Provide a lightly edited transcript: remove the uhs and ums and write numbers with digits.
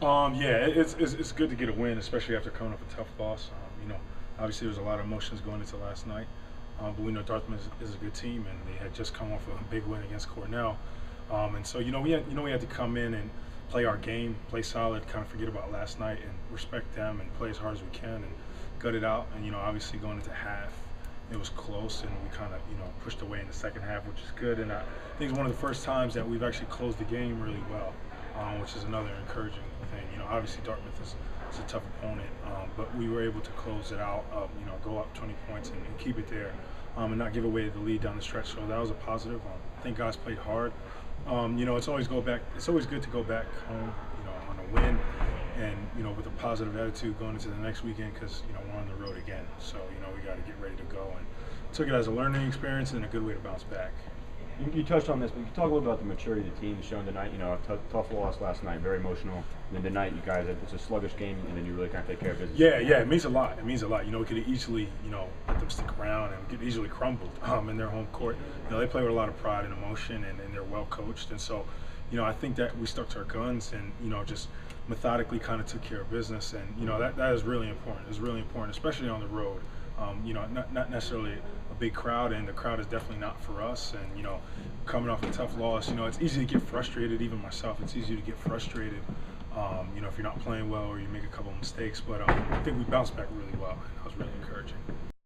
Yeah, it's good to get a win, especially after coming off a tough loss. Obviously there was a lot of emotions going into last night, but we know Dartmouth is a good team, and they had just come off a big win against Cornell, and so we had to come in and play our game, play solid, kind of forget about last night, and respect them and play as hard as we can and gut it out. And obviously going into half, it was close, and we kind of pushed away in the second half, which is good. And I think it's one of the first times that we've actually closed the game really well, which is another encouraging thing. Obviously Dartmouth is a tough opponent, but we were able to close it out, go up 20 points and keep it there, and not give away the lead down the stretch. So that was a positive. I think guys played hard. It's always good to go back home, on a win, and with a positive attitude going into the next weekend, because we're on the road again. So we got to get ready to go, and took it as a learning experience and a good way to bounce back. You touched on this, but you can talk a little about the maturity of the team shown tonight. A tough loss last night, very emotional. And then tonight, you guys, it's a sluggish game, and then you really kind of take care of business. Yeah, it means a lot. It means a lot. We could easily, let them stick around and get easily crumbled in their home court. They play with a lot of pride and emotion, and they're well coached. And so, I think that we stuck to our guns and, just methodically kind of took care of business. And, that is really important. It's really important, especially on the road. Not necessarily a big crowd, and the crowd is definitely not for us. And coming off a tough loss, it's easy to get frustrated. Even myself, it's easy to get frustrated. If you're not playing well or you make a couple of mistakes. But I think we bounced back really well, and that was really encouraging.